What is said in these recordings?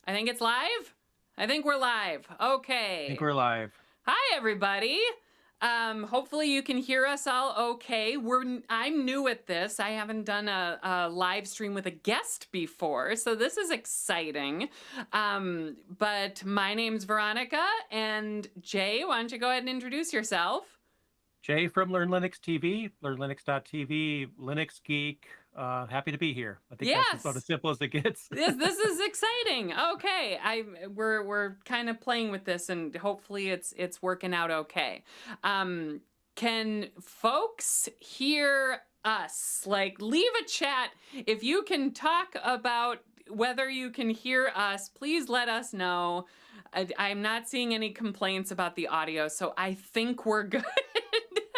I think it's live. I think we're live. I think Okay. we're live. Hi, everybody. Hopefully you can hear us all okay. I'm new at this. I haven't done a live stream with a guest before, so this is exciting. But my name's Veronica, and Jay, why don't you go ahead and introduce yourself? Jay from Learn Linux TV, learnlinux.tv, Linux Geek. Happy to be here. I think that's about as Yes. simple as it gets. This is exciting. Okay, we're kind of playing with this, and hopefully it's working out okay. Can folks hear us? Like, leave a chat if you can talk about whether you can hear us. Please let us know. I'm not seeing any complaints about the audio, so I think we're good.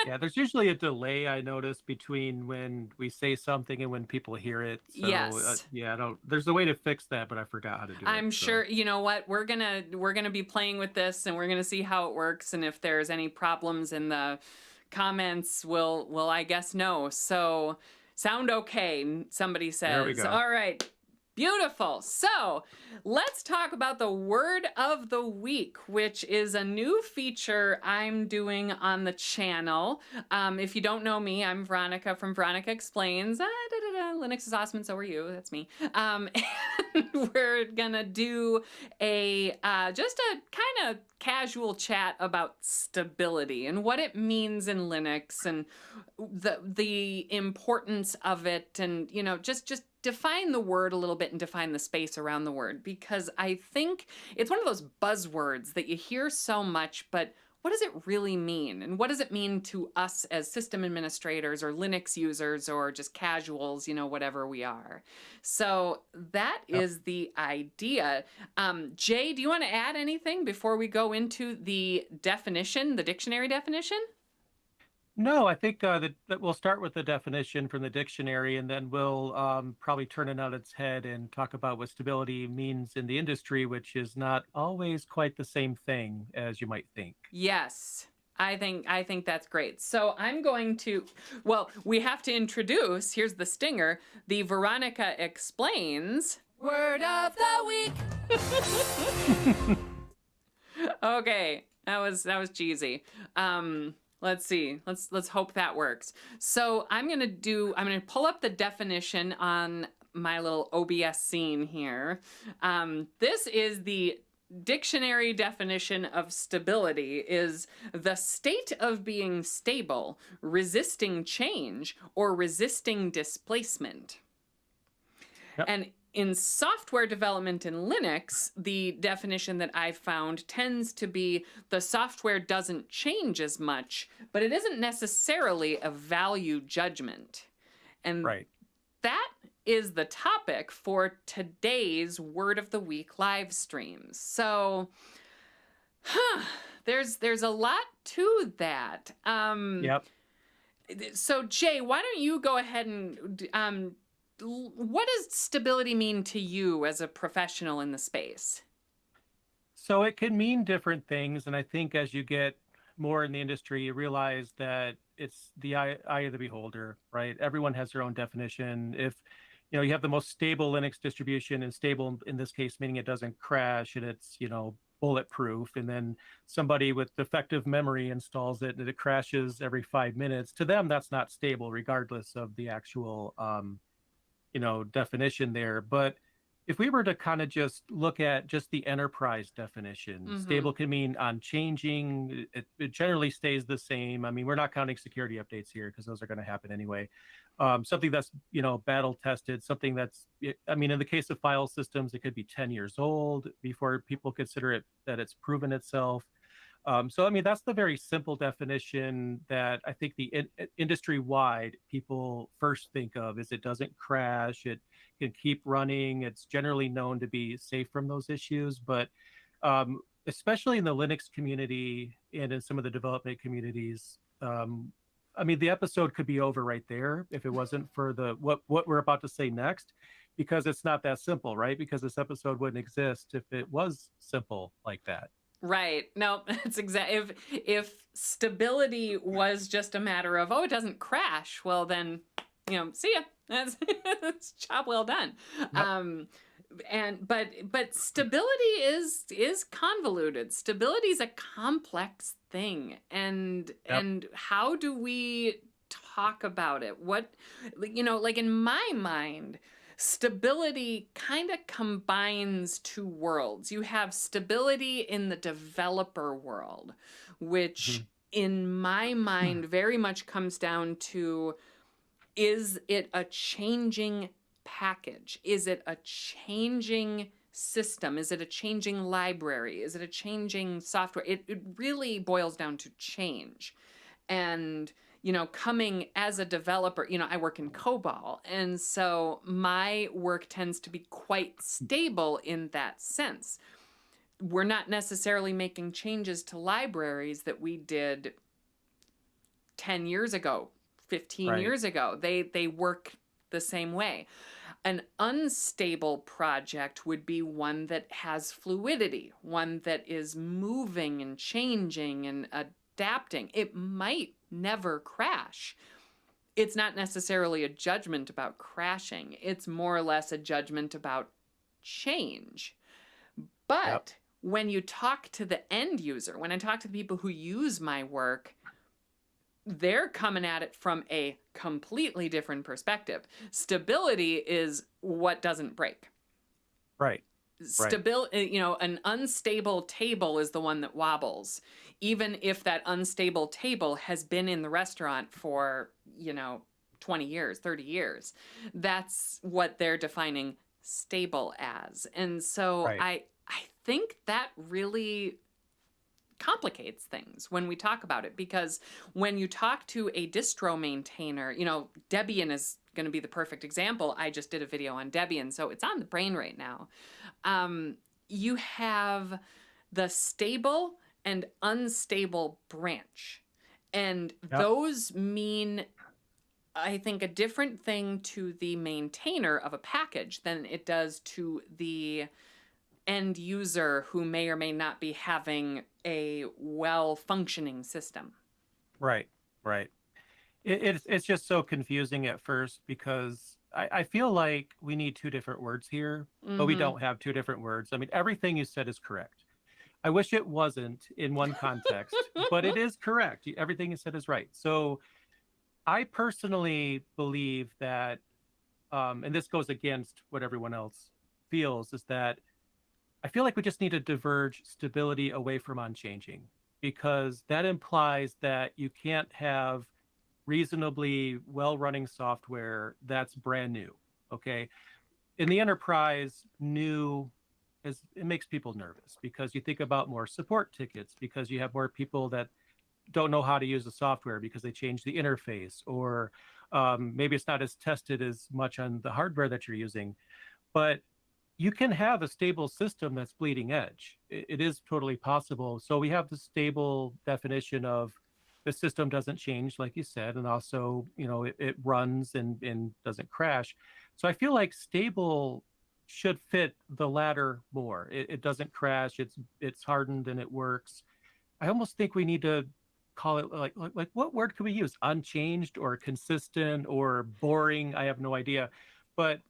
Yeah, there's usually a delay I notice between when we say something and when people hear it. So Yes. yeah, I don't. There's a way to fix that, but I forgot how to do it. I'm So sure, you know what, we're gonna be playing with this, and we're gonna see how it works, and if there's any problems in the comments, we'll I guess know. So sound okay, somebody there we says. go. All right. Beautiful. So let's talk about the word of the week, which is a new feature I'm doing on the channel. If you don't know me, I'm Veronica from Veronica Explains. Linux is awesome, and so are you. That's me. And we're gonna do a just a kind of casual chat about stability and what it means in Linux and the importance of it, and just define the word a little bit and define the space around the word, because I think it's one of those buzzwords that you hear so much, but what does it really mean? And what does it mean to us as system administrators or Linux users or just casuals, whatever we are? So that Yep. is the idea. Jay, do you want to add anything before we go into the definition, the dictionary definition? No, I think that we'll start with the definition from the dictionary, and then we'll probably turn it on its head and talk about what stability means in the industry, which is not always quite the same thing as you might think. Yes. I think that's great. So I'm going to, well, we have to introduce, here's the stinger, the Veronica Explains Word of the Week. Okay, that was cheesy. Let's see. Let's hope that works. So I'm gonna pull up the definition on my little OBS scene here. This is the dictionary definition of stability: is the state of being stable, resisting change, or resisting displacement. Yep. And in software development in Linux, the definition that I've found tends to be the software doesn't change as much, but it isn't necessarily a value judgment. And Right. that is the topic for today's Word of the Week live streams. So, there's a lot to that. Yep. So Jay, why don't you go ahead and what does stability mean to you as a professional in the space? So it can mean different things, and I think as you get more in the industry, you realize that it's the eye of the beholder, right? Everyone has their own definition. If you have the most stable Linux distribution, and stable in this case meaning it doesn't crash and it's bulletproof, and then somebody with defective memory installs it and it crashes every 5 minutes, to them that's not stable, regardless of the actual definition there. But if we were to kind of just look at just the enterprise definition, Mm-hmm. stable can mean unchanging. It generally stays the same. I mean, we're not counting security updates here because those are going to happen anyway. Something that's, battle tested, something that's, I mean, in the case of file systems, it could be 10 years old before people consider it that it's proven itself. So, I mean, that's the very simple definition that I think the industry-wide people first think of, is it doesn't crash, it can keep running, it's generally known to be safe from those issues. But especially in the Linux community and in some of the development communities, I mean, the episode could be over right there if it wasn't for what we're about to say next, because it's not that simple, right? Because this episode wouldn't exist if it was simple like that. Right. No, that's exactly. If stability was just a matter of, it doesn't crash, well then, see ya. That's job well done. Yep. but stability is convoluted. Stability is a complex thing, Yep. and how do we talk about it? What, like in my mind, stability kind of combines two worlds. You have stability in the developer world, which Mhm. in my mind very much comes down to, is it a changing package? Is it a changing system? Is it a changing library? Is it a changing software? It really boils down to change. And, coming as a developer, I work in COBOL. And so my work tends to be quite stable in that sense. We're not necessarily making changes to libraries that we did 10 years ago, 15 Right. years ago. They work the same way. An unstable project would be one that has fluidity, one that is moving and changing and adapting. It might never crash. It's not necessarily a judgment about crashing. It's more or less a judgment about change. Yep. But when you talk to the end user, when I talk to the people who use my work, they're coming at it from a completely different perspective. Stability is what doesn't break. Right. Right. An unstable table is the one that wobbles, even if that unstable table has been in the restaurant for 20 years, 30 years. That's what they're defining stable as. And so Right. I think that really complicates things when we talk about it, because when you talk to a distro maintainer, Debian is going to be the perfect example. I just did a video on Debian, so it's on the brain right now. You have the stable and unstable branch, and Yep. those mean, I think, a different thing to the maintainer of a package than it does to the end user who may or may not be having a well-functioning system. Right. Right. It's just so confusing at first because I feel like we need two different words here, but we Mm-hmm. don't have two different words. I mean, everything you said is correct. I wish it wasn't in one context, but it is correct. Everything you said is right. So I personally believe that, and this goes against what everyone else feels, is that I feel like we just need to diverge stability away from unchanging because that implies that you can't have reasonably well running software that's brand new. Okay. In the enterprise, new is it makes people nervous because you think about more support tickets because you have more people that don't know how to use the software because they changed the interface or maybe it's not as tested as much on the hardware that you're using. But you can have a stable system that's bleeding edge. It is totally possible. So we have the stable definition of the system doesn't change, like you said, and also, it runs and doesn't crash. So I feel like stable should fit the latter more. It doesn't crash. It's hardened and it works. I almost think we need to call it like what word could we use? Unchanged or consistent or boring? I have no idea. But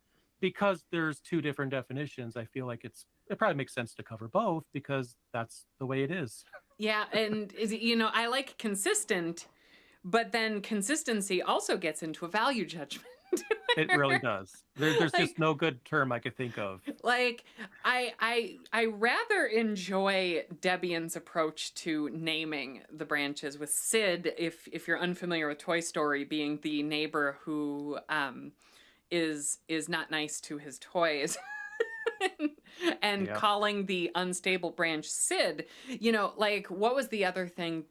because there's two different definitions, I feel like it probably makes sense to cover both because that's the way it is. Yeah, and I like consistent, but then consistency also gets into a value judgment. It really does. There's just like no good term I could think of. like I rather enjoy Debian's approach to naming the branches, with Sid, if you're unfamiliar with Toy Story, being the neighbor who is not nice to his toys. And Yeah. calling the unstable branch Sid. Like, what was the other thing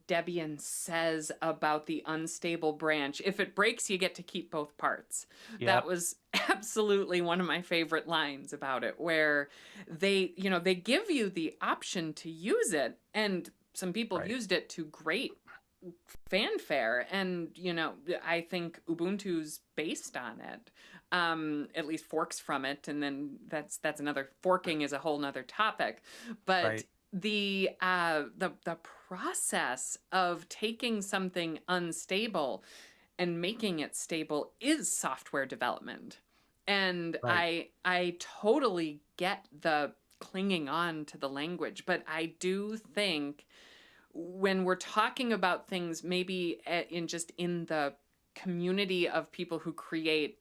Debian says about the unstable branch? If it breaks, you get to keep both parts. That Yep. was absolutely one of my favorite lines about it, where they give you the option to use it, and some people have Right. used it to great fanfare, and I think Ubuntu's based on it, at least forks from it, and then that's another, forking is a whole nother topic. But Right. the process of taking something unstable and making it stable is software development. And Right. I totally get the clinging on to the language, but I do think when we're talking about things maybe in just in the community of people who create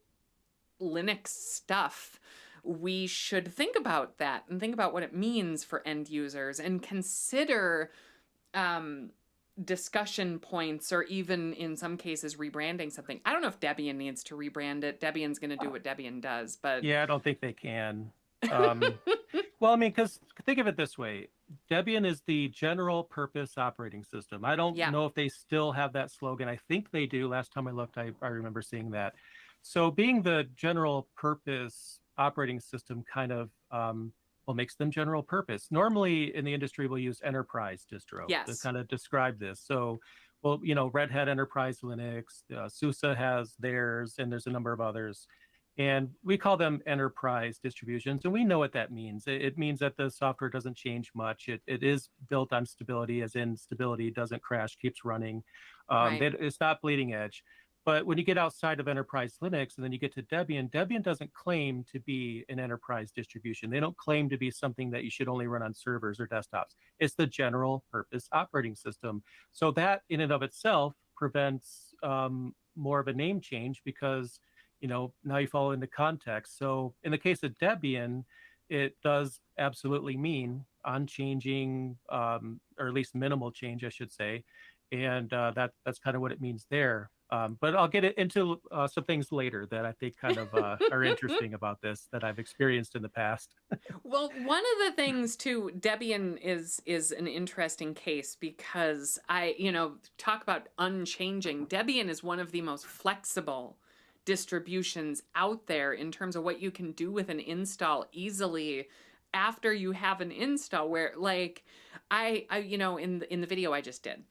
Linux stuff, we should think about that and think about what it means for end users and consider um, discussion points or even in some cases rebranding something. I don't know if Debian needs to rebrand it. Debian's going to do what Debian does, but Yeah, I don't think they can. Um, well, I mean, because think of it this way. Debian is the general purpose operating system. I don't yeah, know if they still have that slogan. I think they do. Last time I looked, I remember seeing that. So being the general purpose operating system kind of well makes them general purpose. Normally in the industry, we'll use enterprise distro to yes, kind of describe this. So, well, you know, Red Hat Enterprise Linux, SUSE has theirs, and there's a number of others. And we call them enterprise distributions. And we know what that means. It means that the software doesn't change much. It is built on stability, as in stability doesn't crash, keeps running. right, It's not bleeding edge. But when you get outside of enterprise Linux and then you get to Debian, Debian doesn't claim to be an enterprise distribution. They don't claim to be something that you should only run on servers or desktops. It's the general purpose operating system. So that in and of itself prevents more of a name change because now you fall into context. So in the case of Debian, it does absolutely mean unchanging, or at least minimal change, I should say. And that's kind of what it means there. But I'll get into some things later that I think kind of are interesting about this that I've experienced in the past. Well, one of the things too, Debian is an interesting case because talk about unchanging. Debian is one of the most flexible distributions out there in terms of what you can do with an install easily after you have an install where like in the video I just did,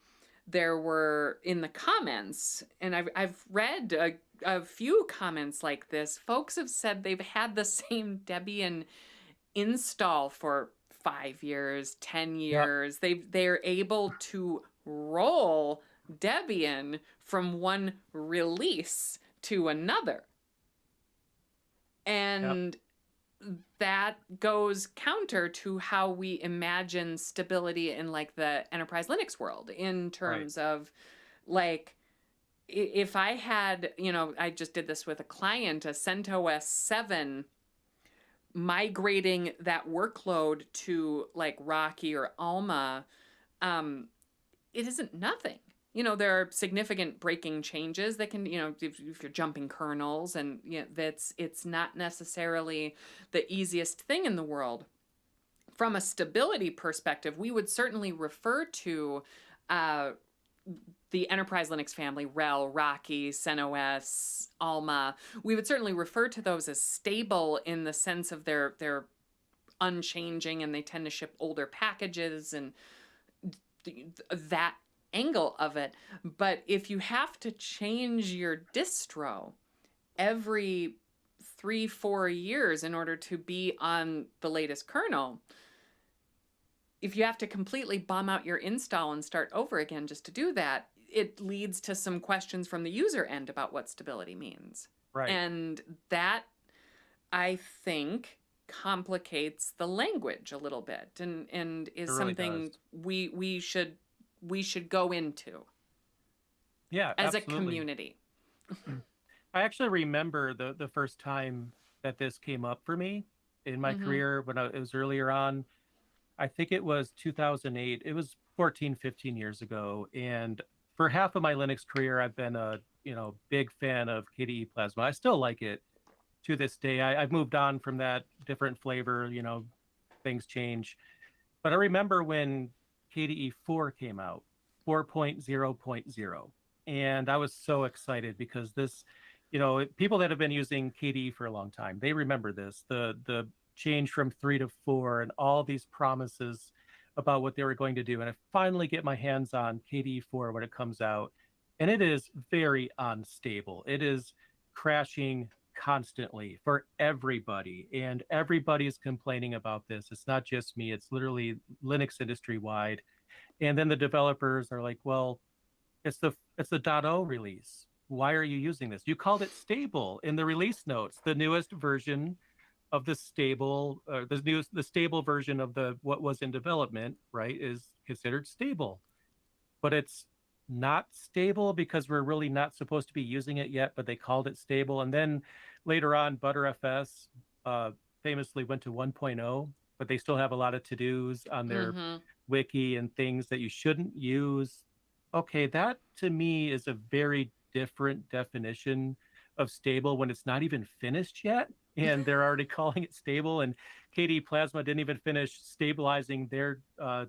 there were in the comments, and I've read a few comments like this. Folks have said they've had the same Debian install for 5 years, 10 Yep, years. They're able to roll Debian from one release to another. yep, And that goes counter to how we imagine stability in like the enterprise Linux world in right. terms of like if I had, I just did this with a client, a CentOS 7, migrating that workload to like Rocky or Alma, um, it isn't nothing. There are significant breaking changes that can, if you're jumping kernels, and it's not necessarily the easiest thing in the world. From a stability perspective, we would certainly refer to uh, the enterprise Linux family, RHEL, Rocky, CentOS, Alma. We would certainly refer to those as stable in the sense of they're unchanging and they tend to ship older packages and that angle of it. But if you have to change your distro every 3-4 years in order to be on the latest kernel, if you have to completely bomb out your install and start over again just to do that, it leads to some questions from the user end about what stability means. Right. And that, I think, complicates the language a little bit and It is really does. something we should go into Yeah, as a absolutely. community. I actually remember the first time that this came up for me in my Mm-hmm. career when it was earlier on. I think it was 2008. It was 14, 15 years ago. And for half of my Linux career, I've been a big fan of KDE Plasma. I still like it to this day. I've moved on from that different flavor. Things change. But I remember when KDE 4 came out, 4.0.0. And I was so excited because this, people that have been using KDE for a long time, they remember this, the change from 3 to 4 and all these promises about what they were going to do. And I finally get my hands on KDE 4 when it comes out. And it is very unstable. It is crashing constantly for everybody, and everybody's complaining about this. It's not just me, it's literally Linux industry wide. And then the developers are like, well, it's the .0 release, why are you using this? You called it stable in the release notes. The newest version of the stable, the stable version of the what was in development, right, is considered stable, but it's not stable because we're really not supposed to be using it yet. But they called it stable, and then later on, ButterFS uh, famously went to 1.0, but they still have a lot of to-dos on their Mm-hmm. wiki and things that you shouldn't use. Okay, that to me is a very different definition of stable when it's not even finished yet and they're already calling it stable. And KDE Plasma didn't even finish stabilizing their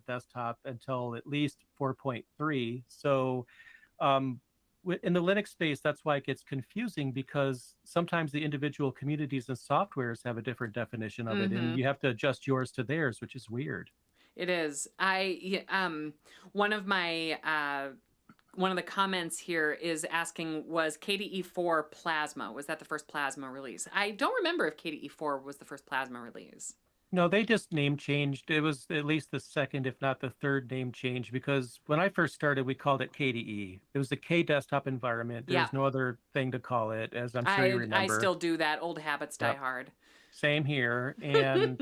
desktop until at least 4.3. So um, in the Linux space, that's why it gets confusing, because sometimes the individual communities and softwares have a different definition of it, and Mm-hmm. you have to adjust yours to theirs, which is weird. It is. One of my one of the comments here is asking, was KDE 4 Plasma? Was that the first Plasma release? I don't remember if KDE 4 was the first Plasma release. No, they just name changed. It was at least the second, if not the third name change, because when I first started, we called it KDE. It was a K desktop environment. There Yeah, was no other thing to call it, as I'm sure you I remember. still do that. Old habits die Yep. hard. Same here. And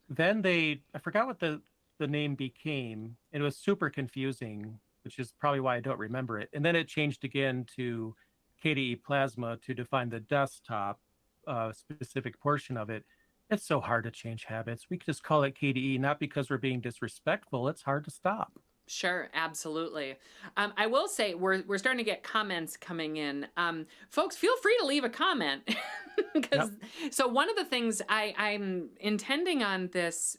then I forgot what the name became. It was super confusing, which is probably why I don't remember it. And then it changed again to KDE Plasma to define the desktop specific portion of it. It's so hard to change habits. We could just call it KDE, not because we're being disrespectful. It's hard to stop. Sure, absolutely. I will say we're starting to get comments coming in. Folks, feel free to leave a comment because Yep. so one of the things I'm intending on this.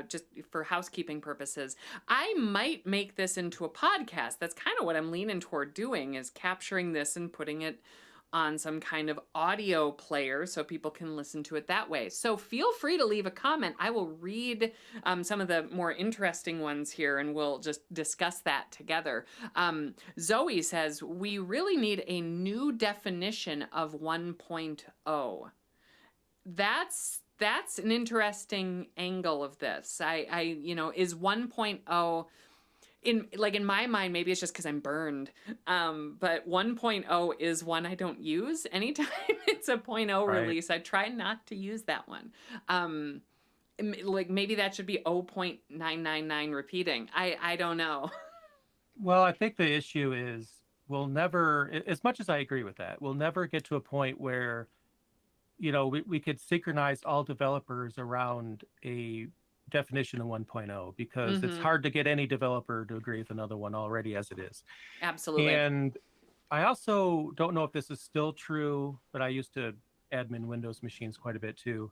Just for housekeeping purposes, I might make this into a podcast. That's kind of what I'm leaning toward doing, is capturing this and putting it on some kind of audio player so people can listen to it that way. So feel free to leave a comment. I will read some of the more interesting ones here and we'll just discuss that together. Zoe says, we really need a new definition of 1.0. That's an interesting angle of this. Is 1.0 in my mind, maybe it's just because I'm burned. But 1.0 is one I don't use anytime it's a 0.0 Right. release. I try not to use that one. Like maybe that should be 0.999 repeating. I don't know. Well, I think the issue is we'll never, as much as I agree with that, we'll never get to a point where, we could synchronize all developers around a definition of 1.0, because it's Mm-hmm. hard to get any developer to agree with another one already as it is. Absolutely. And I also don't know if this is still true, but I used to admin Windows machines quite a bit too.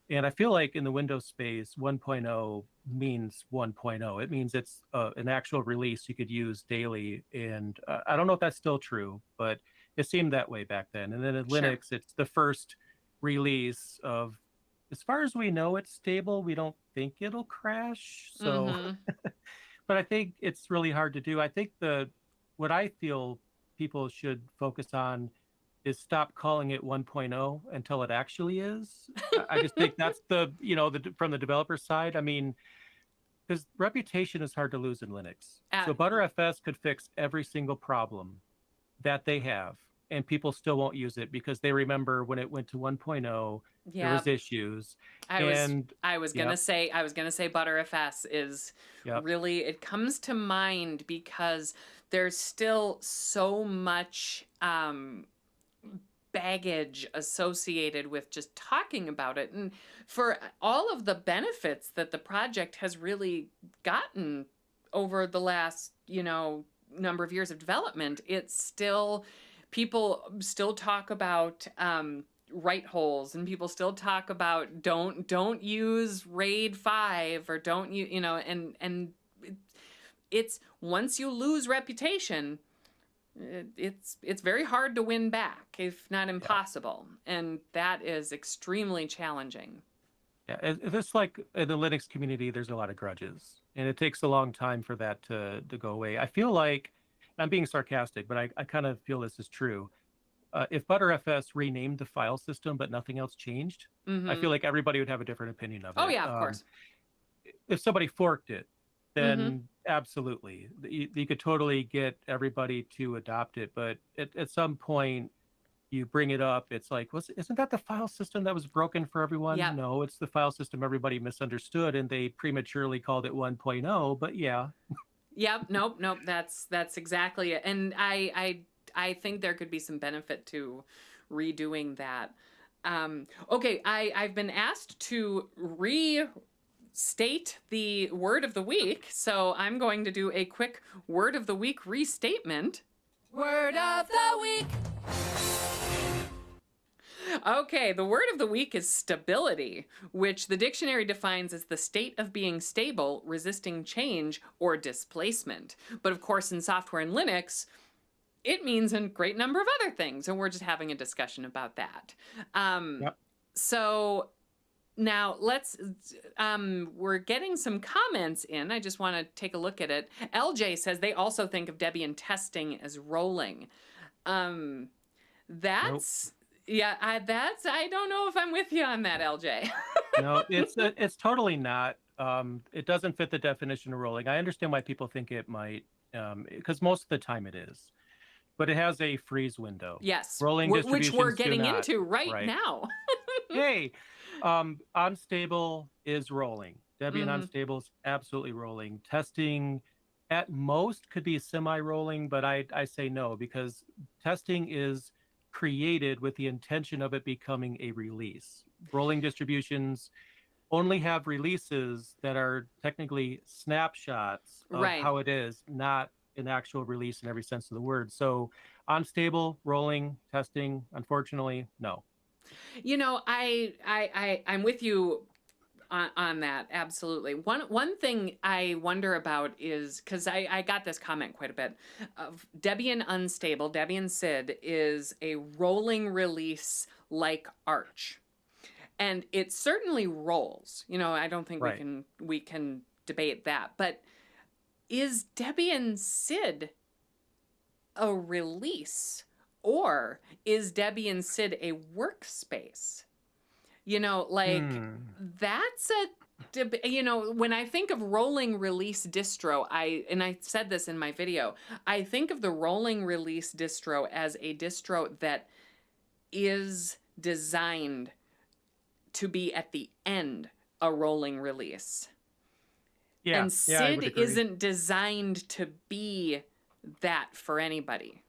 And I feel like in the Windows space, 1.0 means 1.0. It means it's an actual release you could use daily. And I don't know if that's still true, but it seemed that way back then. And then in Sure. Linux, it's the first release of, as far as we know, it's stable. We don't think it'll crash. So, Mm-hmm. but I think it's really hard to do. I think what I feel people should focus on is stop calling it 1.0 until it actually is. I just think that's from the developer side. I mean, because reputation is hard to lose in Linux. Uh, So ButterFS could fix every single problem that they have, and people still won't use it because they remember when it went to 1.0, there yeah. was issues. I was And I was gonna yep, say ButterFS is yep, really, it comes to mind because there's still so much baggage associated with just talking about it, and for all of the benefits that the project has really gotten over the last number of years of development, it's still, people still talk about write holes, and people still talk about don't use RAID 5, or don't and it's, once you lose reputation, it's very hard to win back, if not yeah, impossible, and that is extremely challenging. yeah. It's like in the Linux community, there's a lot of grudges, and it takes a long time for that to go away. I feel like, I'm being sarcastic, but I kind of feel this is true. If ButterFS renamed the file system but nothing else changed, I Mm-hmm. feel like everybody would have a different opinion of Oh it. yeah, of course. If somebody forked it Mm-hmm. then absolutely, you could totally get everybody to adopt it. But at some point, you bring it up, it's like, isn't that the file system that was broken for everyone? Yep. No, it's the file system everybody misunderstood, and they prematurely called it 1.0. But yeah, Yep. Nope. Nope. That's exactly it. And I think there could be some benefit to redoing that. Okay. I've been asked to restate the word of the week, so I'm going to do a quick word of the week restatement. Word of the week. Okay, the word of the week is stability, which the dictionary defines as the state of being stable, resisting change, or displacement. But of course, in software and Linux, it means a great number of other things, and we're just having a discussion about that. yep. So now we're getting some comments in. I just want to take a look at it. LJ says they also think of Debian testing as rolling. Um, Nope. that's yeah, I don't know if I'm with you on that, LJ. No, it's totally not. It doesn't fit the definition of rolling. I understand why people think it might, because most of the time it is, but it has a freeze window. Yes, Rolling which we're distributions do getting not. into right Right. now. Hey, unstable is rolling. Debian Hmm. unstable is absolutely rolling. Testing at most could be semi-rolling, but I say no, because testing is created with the intention of it becoming a release. Rolling distributions only have releases that are technically snapshots of Right. how it is, not an actual release in every sense of the word. So unstable, rolling, testing, unfortunately, no. You know, I'm with you on that, absolutely. One thing I wonder about is because I got this comment quite a bit. Debian unstable, Debian SID is a rolling release like Arch, and it certainly rolls. You know, I don't think Right. we can debate that. But is Debian SID a release, or is Debian SID a workspace? You know, like Hmm. that's a you know, when I think of rolling release distro, I said this in my video, I think of the rolling release distro as a distro that is designed to be at the end a rolling release. Yeah, And yeah, I would SID agree. isn't designed to be that for anybody.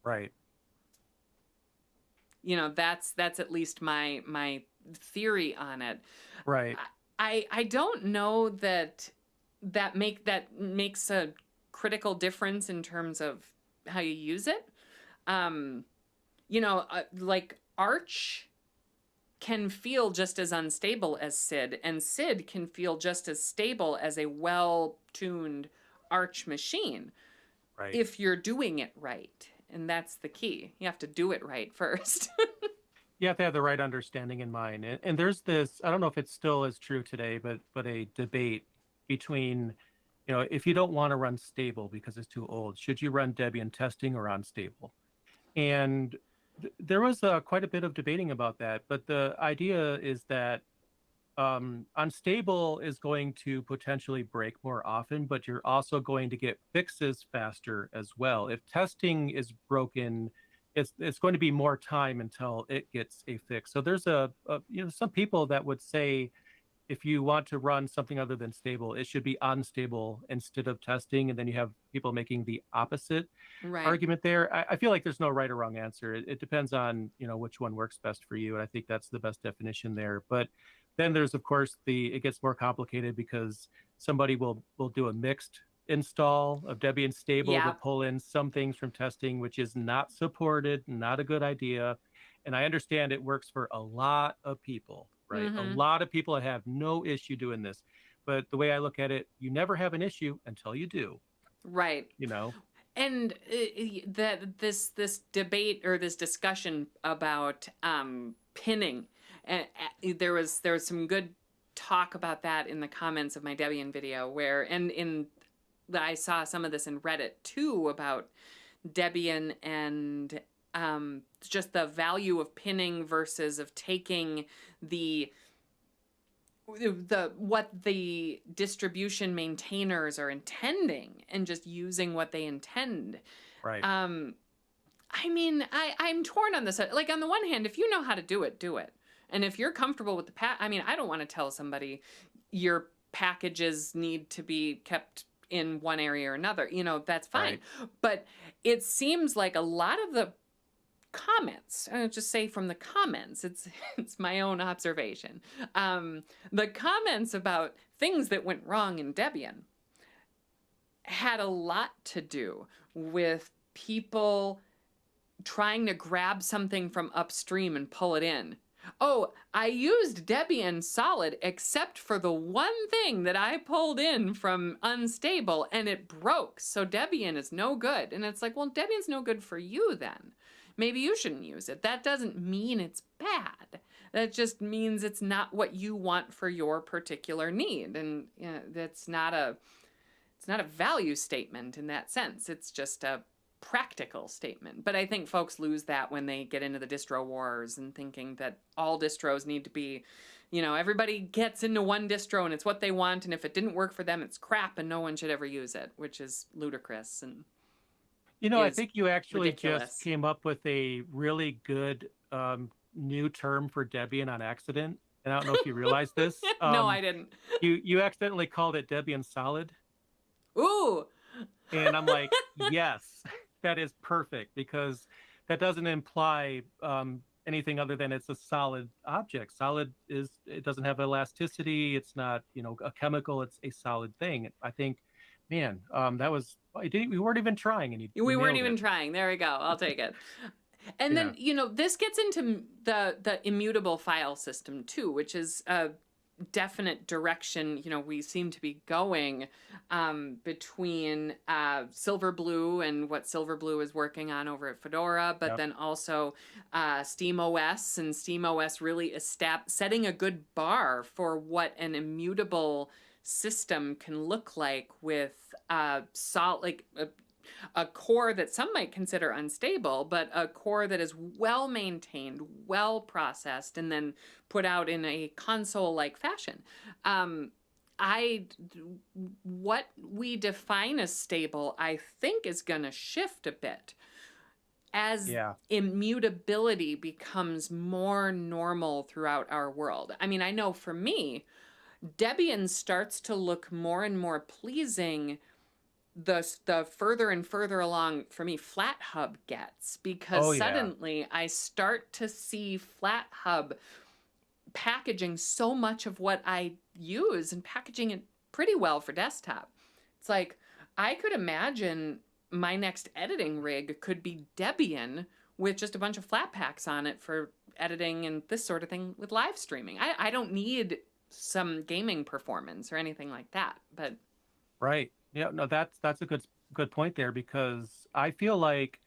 Right. You know, that's at least my theory on it. Right. I don't know that makes a critical difference in terms of how you use it. Um, you know, like Arch can feel just as unstable as SID, and SID can feel just as stable as a well-tuned Arch machine Right. if you're doing it right. And that's the key. You have to do it right first. You have to have the right understanding in mind. And there's this, I don't know if it still is true today, but a debate between, if you don't want to run stable because it's too old, should you run Debian testing or unstable? And there was quite a bit of debating about that. But the idea is that unstable is going to potentially break more often, but you're also going to get fixes faster as well. If testing is broken, it's going to be more time until it gets a fix. So there's some people that would say if you want to run something other than stable, it should be unstable instead of testing. And then you have people making the opposite Right. argument there. I feel like there's no right or wrong answer. It depends on, which one works best for you. And I think that's the best definition there. But then there's, of course, it gets more complicated because somebody will do a mixed install of Debian stable, Yeah. but pull in some things from testing, which is not supported, not a good idea. And I understand it works for a lot of people, right? A Mm-hmm. lot of people that have no issue doing this. But the way I look at it, you never have an issue until you do, Right. you know? And that this debate or this discussion about pinning, there was some good talk about that in the comments of my Debian video, where and in I saw some of this in Reddit too about Debian and just the value of pinning versus of taking the what the distribution maintainers are intending and just using what they intend. Right. I mean, I'm torn on this. Like, on the one hand, if you know how to do it, do it. And if you're comfortable with I mean, I don't want to tell somebody your packages need to be kept in one area or another. That's fine. Right. But it seems like a lot of the comments, I'll just say from the comments, it's my own observation. The comments about things that went wrong in Debian had a lot to do with people trying to grab something from upstream and pull it in. Oh, I used Debian Solid except for the one thing that I pulled in from unstable and it broke. So Debian is no good. And it's like, well, Debian's no good for you then. Maybe you shouldn't use it. That doesn't mean it's bad. That just means it's not what you want for your particular need. And that's not it's not a value statement in that sense. It's just a practical statement. But I think folks lose that when they get into the distro wars and thinking that all distros need to be, everybody gets into one distro and it's what they want. And if it didn't work for them, it's crap and no one should ever use it, which is ludicrous. And I think you actually ridiculous. just came up with a really good new term for Debian on accident. And I don't know if you realized this. No, I didn't. You accidentally called it Debian Solid. Ooh. And I'm like, yes, that is perfect, because that doesn't imply anything other than it's a solid object. Solid it doesn't have elasticity. It's not, a chemical. It's a solid thing. I think, man, that was, we weren't even trying. And we weren't even trying. There we go. I'll take it. And then, this gets into the immutable file system too, which is a definite direction, we seem to be going between Silverblue and what Silverblue is working on over at Fedora, but then also SteamOS, and SteamOS really setting a good bar for what an immutable system can look like with a core that some might consider unstable, but a core that is well maintained, well processed, and then put out in a console-like fashion. What we define as stable, I think, is going to shift a bit as immutability becomes more normal throughout our world. I mean, I know for me, Debian starts to look more and more pleasing the further and further along, for me, FlatHub gets, because suddenly I start to see FlatHub packaging so much of what I use and packaging it pretty well for desktop. It's like, I could imagine my next editing rig could be Debian with just a bunch of Flatpaks on it for editing and this sort of thing with live streaming. I don't need some gaming performance or anything like that, but... Right. Yeah, no, that's a good point there, because I feel like,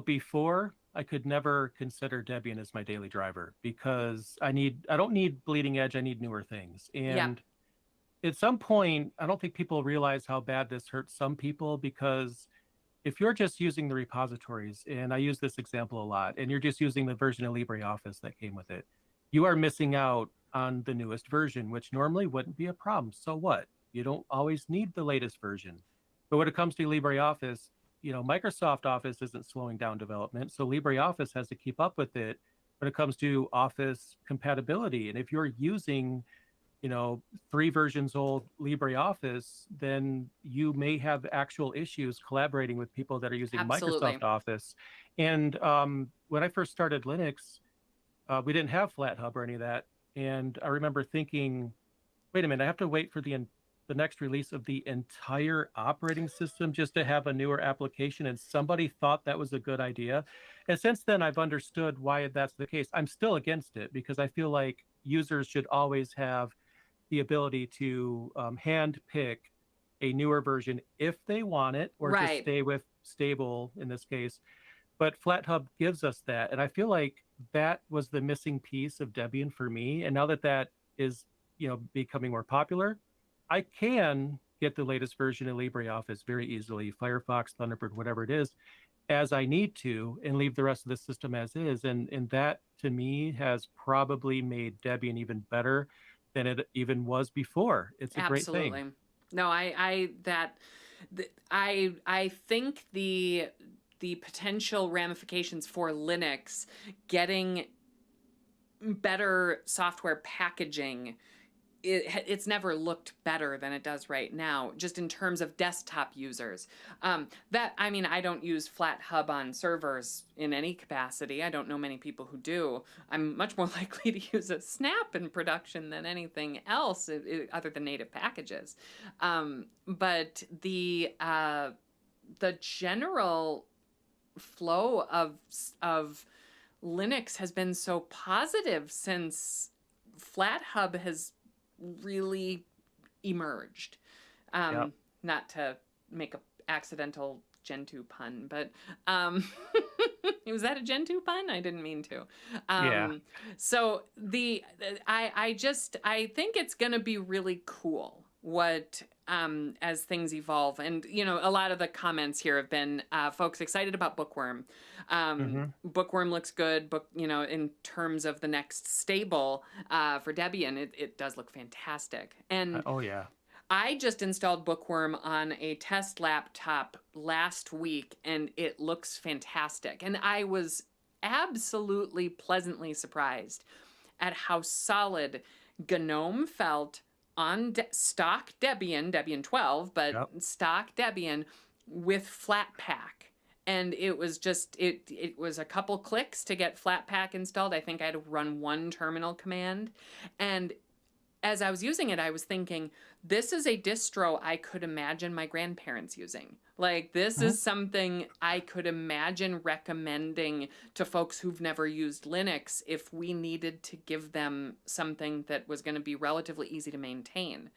before I could never consider Debian as my daily driver, because I don't need bleeding edge, I need newer things. And at some point, I don't think people realize how bad this hurts some people, because if you're just using the repositories, and I use this example a lot, and you're just using the version of LibreOffice that came with it, you are missing out on the newest version, which normally wouldn't be a problem. So what? You don't always need the latest version. But when it comes to LibreOffice, Microsoft Office isn't slowing down development, so LibreOffice has to keep up with it when it comes to Office compatibility. And if you're using, 3 versions old LibreOffice, then you may have actual issues collaborating with people that are using Microsoft Office. And when I first started Linux, we didn't have FlatHub or any of that. And I remember thinking, wait a minute, I have to wait for the next release of the entire operating system just to have a newer application, and somebody thought that was a good idea. And since then, I've understood why that's the case. I'm still against it, because I feel like users should always have the ability to hand pick a newer version if they want it, or just stay with stable in this case. But FlatHub gives us that, and I feel like that was the missing piece of Debian for me. And now that is becoming more popular, I can get the latest version of LibreOffice very easily, Firefox, Thunderbird, whatever it is, as I need to, and leave the rest of the system as is. And that, to me, has probably made Debian even better than it even was before. It's a great thing. Absolutely. No, I think the potential ramifications for Linux getting better software packaging, it's never looked better than it does right now, just in terms of desktop users. I don't use FlatHub on servers in any capacity. I don't know many people who do. I'm much more likely to use a Snap in production than anything else, other than native packages. But the general flow of Linux has been so positive since FlatHub has really emerged. Yep. Not to make a accidental Gentoo pun, but was that a Gentoo pun? I didn't mean to. Yeah. So I think it's gonna be really cool what as things evolve. And a lot of the comments here have been folks excited about Bookworm. Bookworm looks good, in terms of the next stable for Debian, it does look fantastic. And Oh yeah. I just installed Bookworm on a test laptop last week, and it looks fantastic. And I was absolutely pleasantly surprised at how solid GNOME felt on stock Debian 12, but Yep. stock Debian with Flatpak. And it was just, it was a couple clicks to get Flatpak installed. I think I had to run one terminal command. And as I was using it, I was thinking, this is a distro I could imagine my grandparents using. Like, this is something I could imagine recommending to folks who've never used Linux if we needed to give them something that was going to be relatively easy to maintain.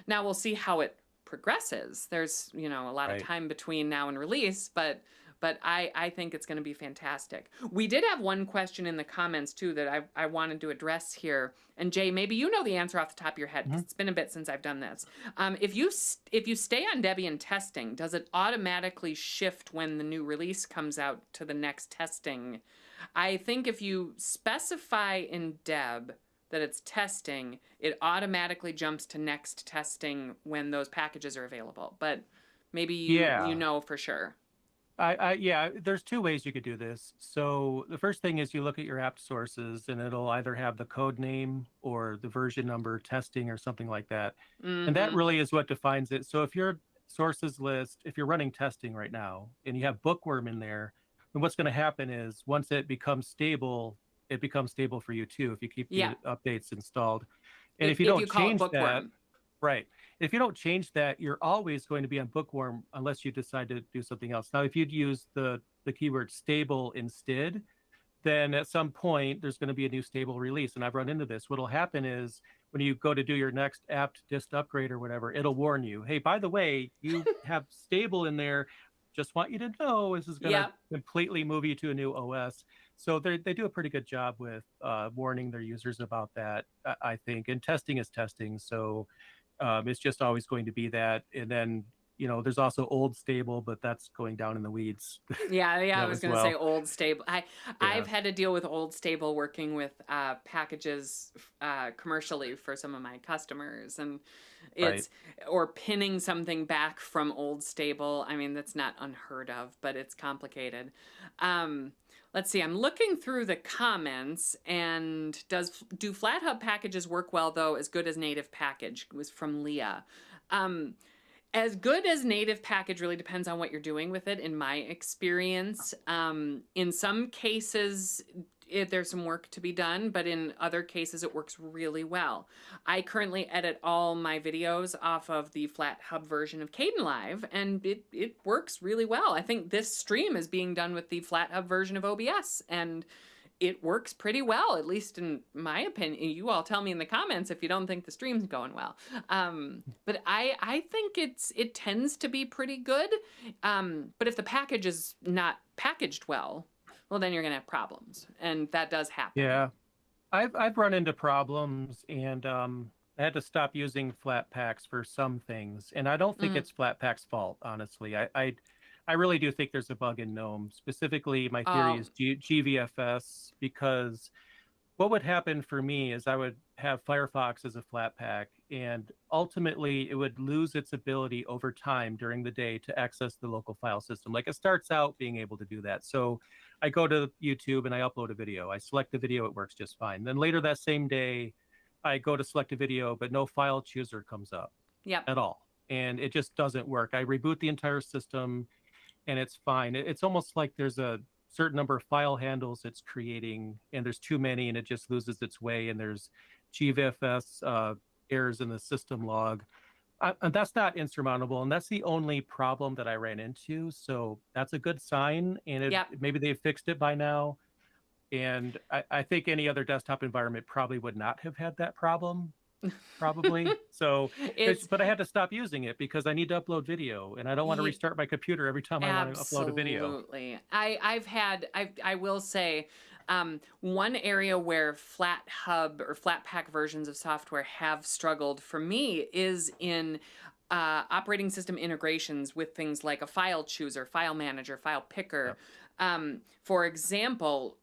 Now, we'll see how it progresses. There's, a lot of time between now and release, but I think it's going to be fantastic. We did have one question in the comments, too, that I wanted to address here. And Jay, maybe you know the answer off the top of your head, because it's been a bit since I've done this. If you stay on Debian testing, does it automatically shift when the new release comes out to the next testing? I think if you specify in Deb that it's testing, it automatically jumps to next testing when those packages are available. But maybe you know for sure. Yeah, there's two ways you could do this. So the first thing is you look at your apt sources, and it'll either have the code name or the version number, testing, or something like that. And that really is what defines it. So if your sources list, if you're running testing right now and you have Bookworm in there, then what's going to happen is once it becomes stable, it becomes stable for you too if you keep the updates installed. And if you don't change that, right. If you don't change that, you're always going to be on Bookworm unless you decide to do something else. Now, if you'd use the keyword stable instead, then at some point there's going to be a new stable release. And I've run into this. What'll happen is when you go to do your next apt dist upgrade or whatever, it'll warn you, hey, by the way, you have stable in there. Just want you to know this is going to completely move you to a new OS. So they do a pretty good job with warning their users about that, I think. And testing is testing. So it's just always going to be that. And then, there's also old stable, but that's going down in the weeds. Yeah, I was going to say old stable. I've had to deal with old stable working with packages commercially for some of my customers, and or pinning something back from old stable. I mean, that's not unheard of, but it's complicated. Let's see, I'm looking through the comments, and do FlatHub packages work well, though, as good as native package? It was from Leah. As good as native package really depends on what you're doing with it, in my experience. In some cases, there's some work to be done, but in other cases, it works really well. I currently edit all my videos off of the FlatHub version of Kdenlive, and it works really well. I think this stream is being done with the FlatHub version of OBS, and it works pretty well, at least in my opinion. You all tell me in the comments if you don't think the stream's going well. But I think it tends to be pretty good. But if the package is not packaged well, then you're going to have problems. And that does happen. Yeah. I've run into problems, and I had to stop using Flatpaks for some things. And I don't think it's Flatpak's fault, honestly. I really do think there's a bug in GNOME. Specifically, my theory is GVFS, because what would happen for me is I would have Firefox as a Flatpak, and ultimately it would lose its ability over time during the day to access the local file system. Like it starts out being able to do that. So I go to YouTube and I upload a video. I select the video, it works just fine. Then later that same day, I go to select a video, but no file chooser comes up Yep. at all. And it just doesn't work. I reboot the entire system and it's fine. It's almost like there's a certain number of file handles it's creating, and there's too many, and it just loses its way. And there's GVFS errors in the system log. And that's not insurmountable, and that's the only problem that I ran into. So that's a good sign, and Yep. maybe they fixed it by now. And I think any other desktop environment probably would not have had that problem, probably. So, It's but I had to stop using it because I need to upload video, and I don't want to ye- restart my computer every time I want to upload a video. absolutely. I will say, one area where Flat Hub or Flatpak versions of software have struggled for me is in operating system integrations with things like a file chooser, file manager, file picker. Yep. For example,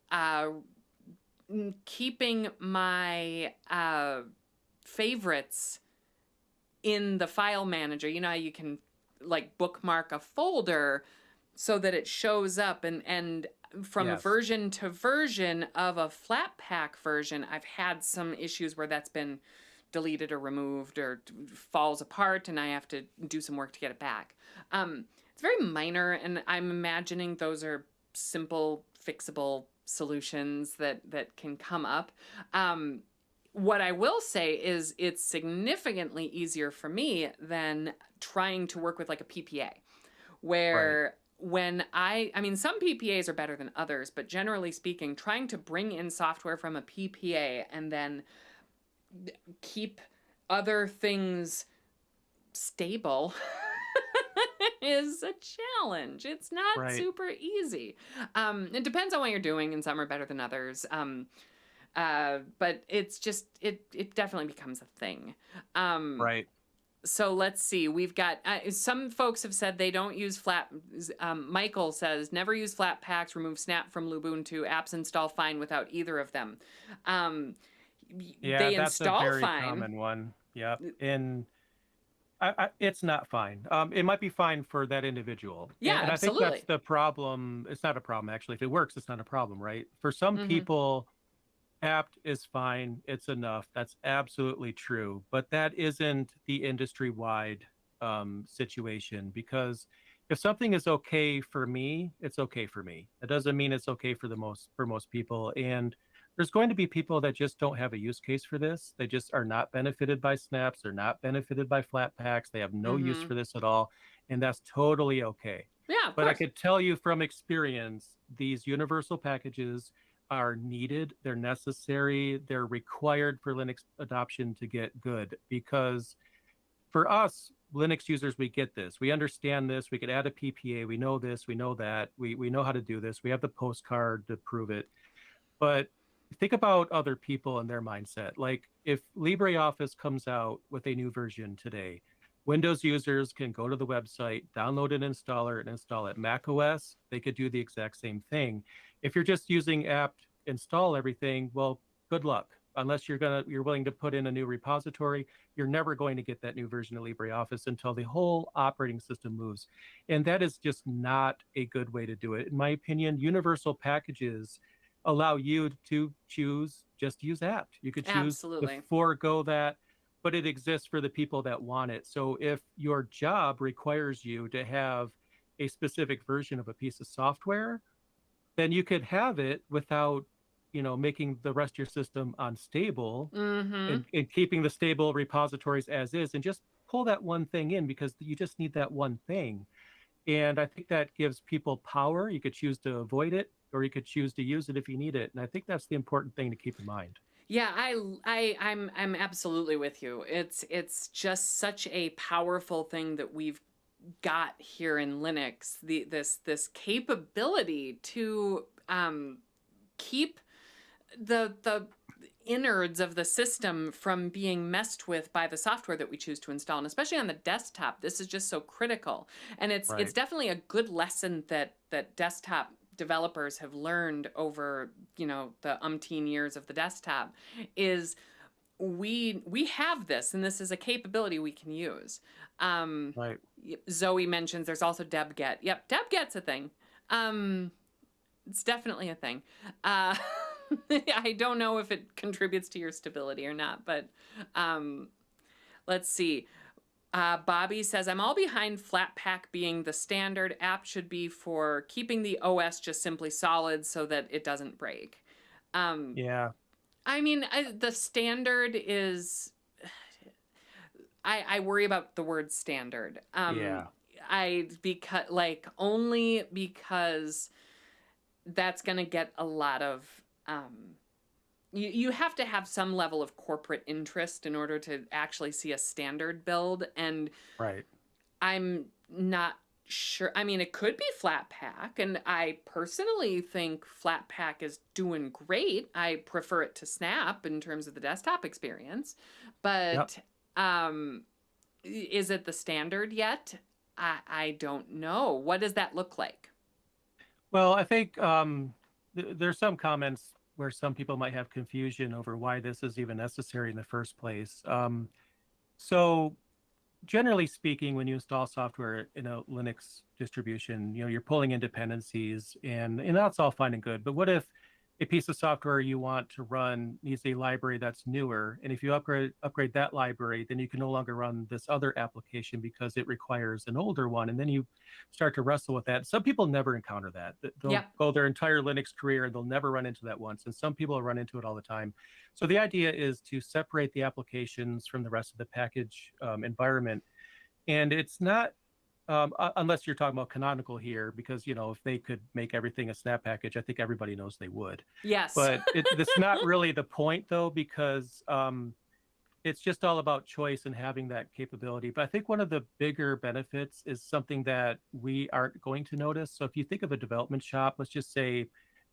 keeping my favorites in the file manager. You know how you can like bookmark a folder so that it shows up, and from Yes. version to version of a Flatpak version, I've had some issues where that's been deleted or removed or falls apart, and I have to do some work to get it back. It's very minor, and I'm imagining those are simple, fixable solutions that can come up. What I will say is it's significantly easier for me than trying to work with like a PPA, where when I mean, some PPAs are better than others, but generally speaking, trying to bring in software from a PPA and then keep other things stable is a challenge. It's not Right. super easy. It depends on what you're doing, and some are better than others. But it's just it definitely becomes a thing. Right. So let's see. We've got some folks have said they don't use flat. Michael says never use Flatpaks. Remove Snap from Lubuntu. Apps install fine without either of them. Yeah, They that's a install very fine. common one. Yep. And it's not fine. It might be fine for that individual. Yeah, And I think that's absolutely. the problem. It's not a problem, actually. If it works, it's not a problem, right? For some Hmm. people, apt is fine. It's enough. That's absolutely true. But that isn't the industry-wide situation, because if something is okay for me, it's okay for me. It doesn't mean it's okay for most people. And there's going to be people that just don't have a use case for this. They just are not benefited by snaps. They're not benefited by Flatpaks. They have no use Hmm. for this at all. And that's totally okay. Yeah, of But I course. could tell you from experience, these universal packages are needed, they're necessary, they're required for Linux adoption to get good. Because for us, Linux users, we get this. We understand this. We could add a PPA. We know this. We know that. We know how to do this. We have the postcard to prove it. But think about other people and their mindset. Like if LibreOffice comes out with a new version today, Windows users can go to the website, download an installer, and install it. Mac OS, they could do the exact same thing. If you're just using apt install everything, well, good luck. Unless you're willing to put in a new repository, you're never going to get that new version of LibreOffice until the whole operating system moves. And that is just not a good way to do it. In my opinion, universal packages allow you to choose just use apt. You could choose to Absolutely. forego that, but it exists for the people that want it. So if your job requires you to have a specific version of a piece of software, then you could have it without, making the rest of your system unstable, Hmm. and keeping the stable repositories as is, and just pull that one thing in because you just need that one thing. And I think that gives people power. You could choose to avoid it, or you could choose to use it if you need it. And I think that's the important thing to keep in mind. Yeah, I'm absolutely with you. It's just such a powerful thing that we've got here in Linux. This capability to keep the innards of the system from being messed with by the software that we choose to install, and especially on the desktop, this is just so critical. And it's Right. definitely a good lesson that desktop developers have learned over, the umpteen years of the desktop is we have this, and this is a capability we can use. Right. Zoe mentions there's also debget. Yep, debget's a thing. It's definitely a thing. I don't know if it contributes to your stability or not, but let's see. Bobby says, I'm all behind Flatpak being the standard. App should be for keeping the OS just simply solid so that it doesn't break. Yeah. I mean, the standard is, I worry about the word standard. Yeah. Only because that's going to get a lot of, you have to have some level of corporate interest in order to actually see a standard build. And Right. I'm not sure. I mean, it could be Flatpak, and I personally think Flatpak is doing great. I prefer it to Snap in terms of the desktop experience, but is it the standard yet? I don't know. What does that look like? Well, I think there's some comments where some people might have confusion over why this is even necessary in the first place. So generally speaking, when you install software in a Linux distribution, you're pulling in dependencies, and that's all fine and good. But what if a piece of software you want to run needs a library that's newer, and if you upgrade that library, then you can no longer run this other application because it requires an older one, and then you start to wrestle with that. Some people never encounter that. They'll Yep. go their entire Linux career and they'll never run into that once, and some people run into it all the time. So the idea is to separate the applications from the rest of the package environment. And it's not, unless you're talking about canonical here, because if they could make everything a snap package, I think everybody knows they would. Yes. But it's not really the point, though, because it's just all about choice and having that capability. But I think one of the bigger benefits is something that we aren't going to notice. So if you think of a development shop, let's just say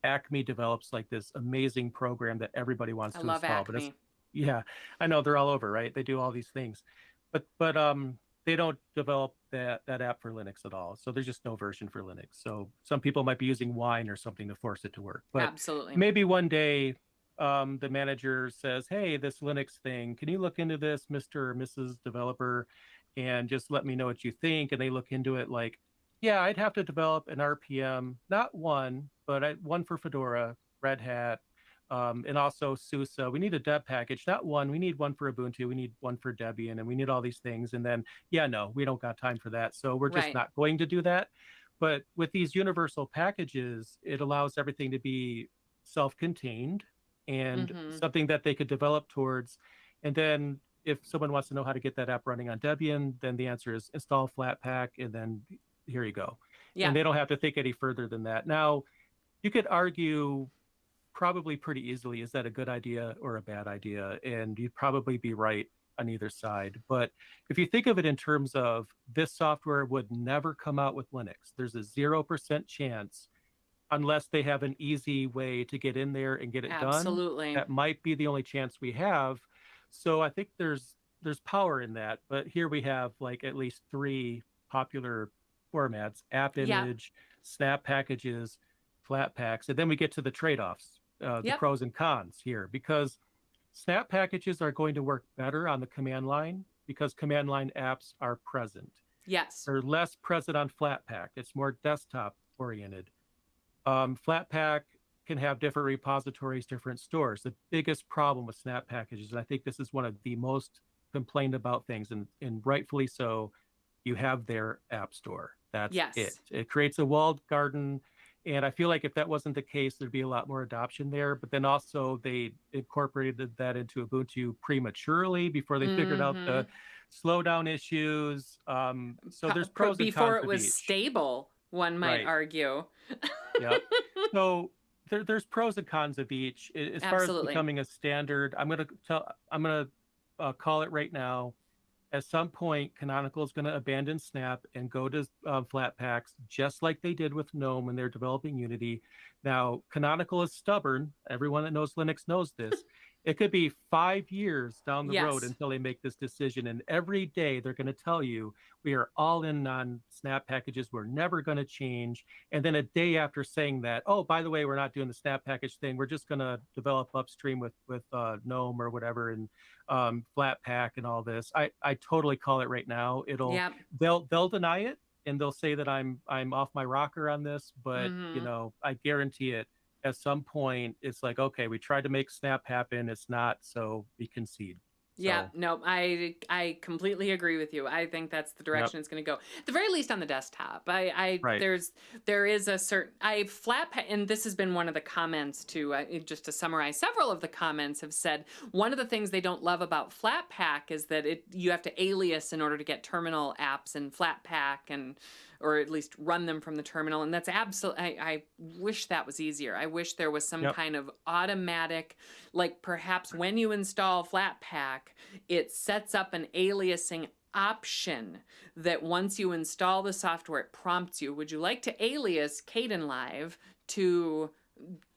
Acme develops like this amazing program that everybody wants to love install. Acme. But yeah, I know they're all over, right? They do all these things, but they don't develop that app for Linux at all. So there's just no version for Linux. So some people might be using Wine or something to force it to work. But absolutely, maybe one day the manager says, hey, this Linux thing, can you look into this, Mr. or Mrs. Developer, and just let me know what you think? And they look into it like, yeah, I'd have to develop an RPM, not one, but one for Fedora, Red Hat, and also SUSE. We need a deb package, not one. We need one for Ubuntu. We need one for Debian, and we need all these things. And then, yeah, no, we don't got time for that. So we're just not going to do that. But with these universal packages, it allows everything to be self-contained and something that they could develop towards. And then if someone wants to know how to get that app running on Debian, then the answer is install Flatpak, and then here you go. Yeah. And they don't have to think any further than that. Now, you could argue probably pretty easily, is that a good idea or a bad idea? And you'd probably be right on either side. But if you think of it in terms of this software would never come out with Linux, there's a 0% chance unless they have an easy way to get in there and get it done. Absolutely. That might be the only chance we have. So I think there's power in that. But here we have like at least 3 popular formats: app image, snap packages, Flatpaks, and then we get to the trade-offs, the pros and cons here, because snap packages are going to work better on the command line because command line apps are present. Yes. They're less present on Flatpak. It's more desktop oriented. Flatpak can have different repositories, different stores. The biggest problem with snap packages, and I think this is one of the most complained about things, and rightfully so, you have their app store. That's it. It creates a walled garden. And I feel like if that wasn't the case, there'd be a lot more adoption there. But then also they incorporated that into Ubuntu prematurely before they figured out the slowdown issues. So there's pros and cons before it was each. Stable, one might argue. Yeah. So there's pros and cons of each. As far as becoming a standard, I'm gonna call it right now. At some point, Canonical is going to abandon Snap and go to Flatpaks, just like they did with GNOME when they're developing Unity. Now, Canonical is stubborn. Everyone that knows Linux knows this. It could be 5 years down the road Yes. until they make this decision. And every day they're going to tell you, we are all in on snap packages. We're never going to change. And then a day after saying that, oh, by the way, we're not doing the snap package thing. We're just going to develop upstream with GNOME or whatever, and Flatpak and all this. I totally call it right now. Yep. They'll deny it, and they'll say that I'm off my rocker on this, but Mm-hmm. I guarantee it, at some point it's like, okay, we tried to make snap happen, it's not, so we concede. Yeah, So no, I completely agree with you. I think that's the yep, direction it's going to go. At the very least on the desktop. right, There is a certain and this has been one of the comments too. Just to summarize, several of the comments have said one of the things they don't love about Flatpak is that you have to alias in order to get terminal apps in Flatpak, and or at least run them from the terminal. And that's absolutely, I wish that was easier. I wish there was some yep, kind of automatic, like perhaps when you install Flatpak, it sets up an aliasing option that once you install the software, it prompts you, would you like to alias Kdenlive to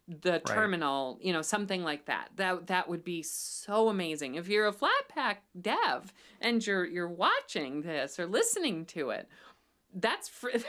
the right, terminal, something like that. That would be so amazing. If you're a Flatpak dev and you're watching this or listening to it, that's free.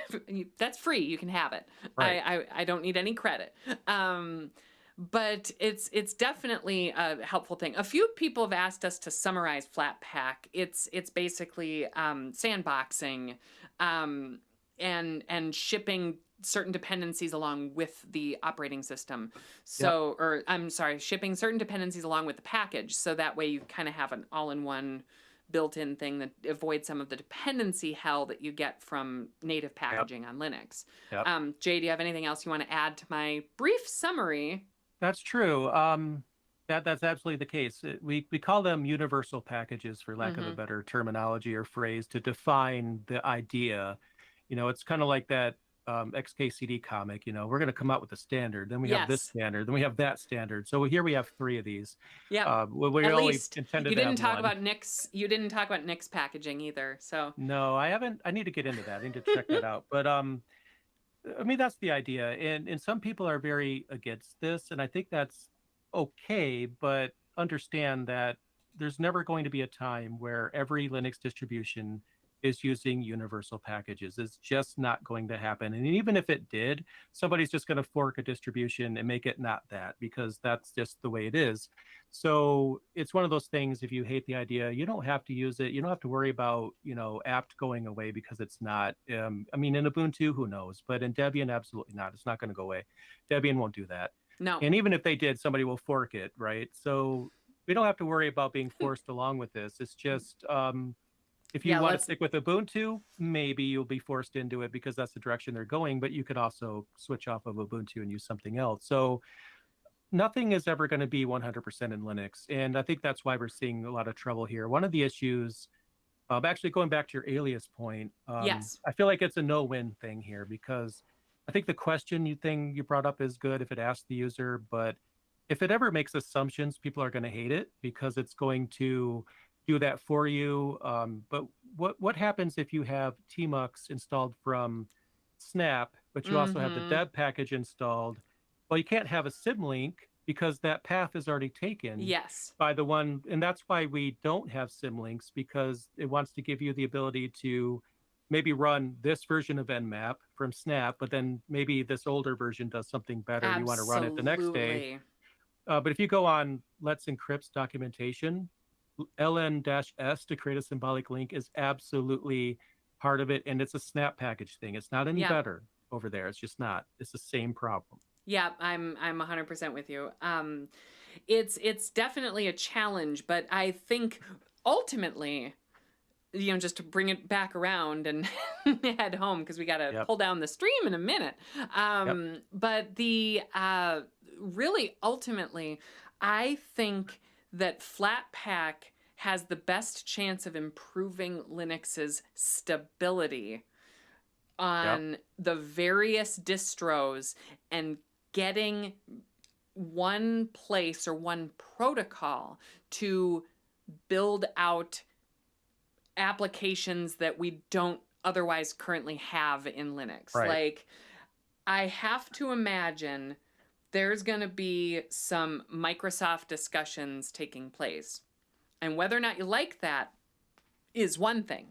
That's free. You can have it. right, I don't need any credit. But it's definitely a helpful thing. A few people have asked us to summarize Flatpak. It's basically sandboxing, and shipping certain dependencies along with the operating system. yep, So, or I'm sorry, shipping certain dependencies along with the package. So that way you kind of have an all-in-one built-in thing that avoids some of the dependency hell that you get from native yep, packaging on Linux. yep. Jay, do you have anything else you want to add to my brief summary? That's true. That's absolutely the case. We call them universal packages, for lack of a Mm-hmm. better terminology or phrase, to define the idea. It's kind of like that XKCD comic. We're going to come out with a standard, then we have this Yes. standard, then we have that standard. So here we have three of these. Yep. We At only least intended you to didn't have talk one. about Nix. You didn't talk about Nix packaging either. So No, I haven't. I need to get into that. I need to check that out. But I mean, that's the idea. And some people are very against this, and I think that's okay, but understand that there's never going to be a time where every Linux distribution is using universal packages. It's just not going to happen. And even if it did, somebody's just going to fork a distribution and make it not that, because that's just the way it is. So it's one of those things, if you hate the idea, you don't have to use it. You don't have to worry about, apt going away, because it's not. I mean, in Ubuntu, who knows? But in Debian, absolutely not. It's not going to go away. Debian won't do that. no. And even if they did, somebody will fork it, right? So we don't have to worry about being forced along with this. It's just, if you Yeah. want to Let's. stick with Ubuntu, maybe you'll be forced into it because that's the direction they're going, but you could also switch off of Ubuntu and use something else. So nothing is ever going to be 100% in Linux. And I think that's why we're seeing a lot of trouble here. One of the issues, actually going back to your alias point, Yes. I feel like it's a no-win thing here, because I think the thing you brought up is good if it asks the user, but if it ever makes assumptions, people are going to hate it because it's going to do that for you. But what happens if you have tmux installed from Snap, but you also have the Mm-hmm. deb package installed? Well, you can't have a symlink because that path is already taken Yes. by the one, and that's why we don't have symlinks, because it wants to give you the ability to maybe run this version of nmap from Snap, but then maybe this older version does something better and you want to run it the next day. Absolutely. But if you go on Let's Encrypt's documentation, ln-s to create a symbolic link is absolutely part of it, and it's a Snap package thing. It's not any Yeah. better over there. It's just not. It's the same problem. Yeah. I'm 100% with you. It's definitely a challenge, but I think ultimately, just to bring it back around and head home, because we got to Yep. pull down the stream in a minute. Yep. But the really ultimately, I think that Flatpak has the best chance of improving Linux's stability Yep. on the various distros and getting one place or one protocol to build out applications that we don't otherwise currently have in Linux. Right. Like, I have to imagine there's going to be some Microsoft discussions taking place. And whether or not you like that is one thing.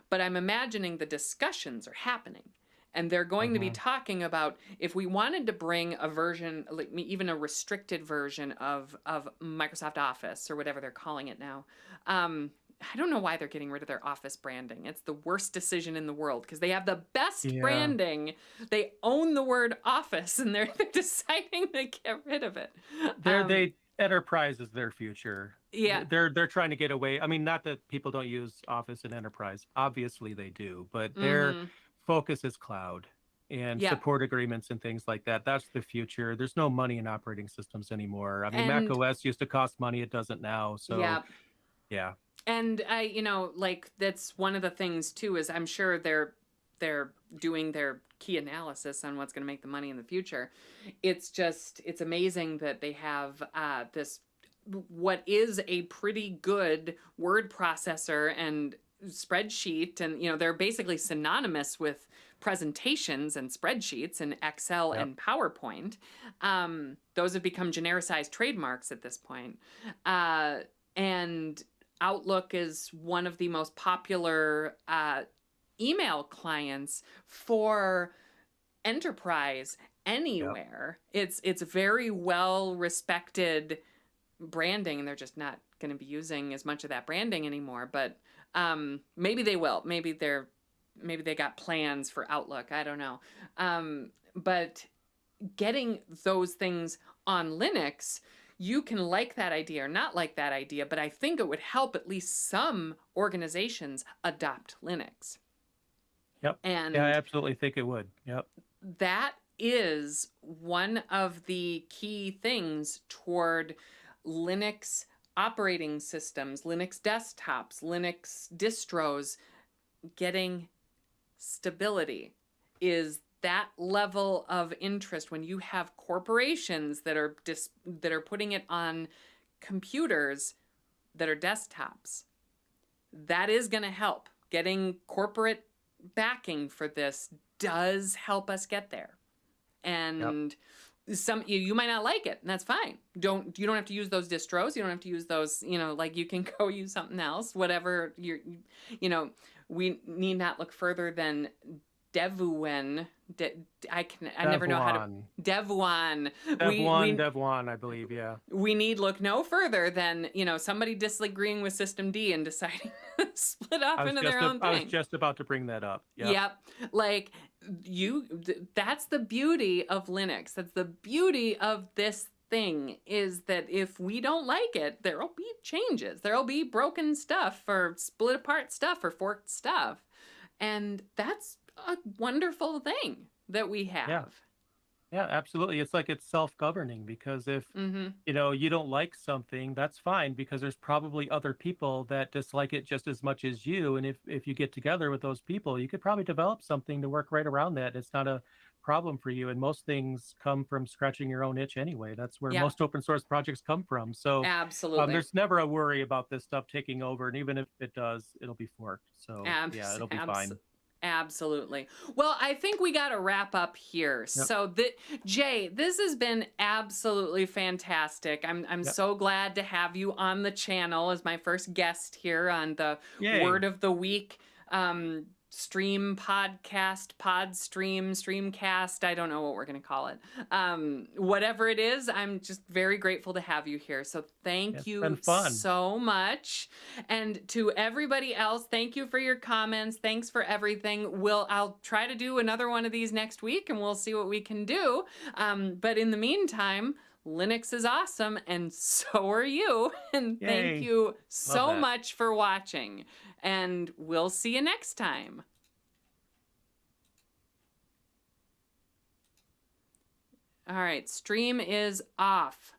But I'm imagining the discussions are happening. And they're going to be talking about if we wanted to bring a version, like even a restricted version of Microsoft Office or whatever they're calling it now. I don't know why they're getting rid of their Office branding. It's the worst decision in the world because they have the best branding. They own the word Office, and they're deciding to get rid of it. Enterprise is their future. Yeah. They're trying to get away. I mean, not that people don't use Office in Enterprise. Obviously they do, but their focus is cloud and support agreements and things like that. That's the future. There's no money in operating systems anymore. I mean, Mac OS used to cost money. It doesn't now. So yeah. And like that's one of the things too, is I'm sure they're doing their key analysis on what's going to make the money in the future. It's amazing that they have this, what is a pretty good word processor and spreadsheet, and they're basically synonymous with presentations and spreadsheets and Excel and PowerPoint. Those have become genericized trademarks at this point. And Outlook is one of the most popular email clients for enterprise anywhere. It's very well respected branding, and they're just not going to be using as much of that branding anymore. But maybe they will. Maybe they got plans for Outlook. I don't know. But getting those things on Linux, you can like that idea or not like that idea, but I think it would help at least some organizations adopt Linux. Yep. And I absolutely think it would. Yep. That is one of the key things toward Linux operating systems, Linux desktops, Linux distros getting stability, is that level of interest when you have corporations that are putting it on computers that are desktops. That is going to help. Getting corporate backing for this does help us get there. And you might not like it, and that's fine. You don't have to use those distros. You don't have to use those, like you can go use something else, whatever we need not look further than Devuan. Never know how to. Devuan. Devuan, I believe, yeah. We need look no further than, somebody disagreeing with System D and deciding to split off into their own thing. I was just about to bring that up. Yep. Like that's the beauty of Linux. That's the beauty of this thing, is that if we don't like it, there'll be changes. There'll be broken stuff or split apart stuff or forked stuff. And that's a wonderful thing that we have. Yeah, absolutely. It's like it's self-governing, because if you don't like something, that's fine, because there's probably other people that dislike it just as much as you. And if you get together with those people, you could probably develop something to work right around that. It's not a problem for you. And most things come from scratching your own itch anyway. That's where most open source projects come from. So absolutely, there's never a worry about this stuff taking over. And even if it does, it'll be forked. So it'll be fine. Absolutely. Well, I think we got to wrap up here. Yep. So, Jay, this has been absolutely fantastic. I'm so glad to have you on the channel as my first guest here on the Word of the Week stream podcast, streamcast. I don't know what we're going to call it. Whatever it is, I'm just very grateful to have you here. So thank you so much. And to everybody else, thank you for your comments. Thanks for everything. I'll try to do another one of these next week, and we'll see what we can do. But in the meantime, Linux is awesome, and so are you. And thank you so much for watching. And we'll see you next time. All right, stream is off.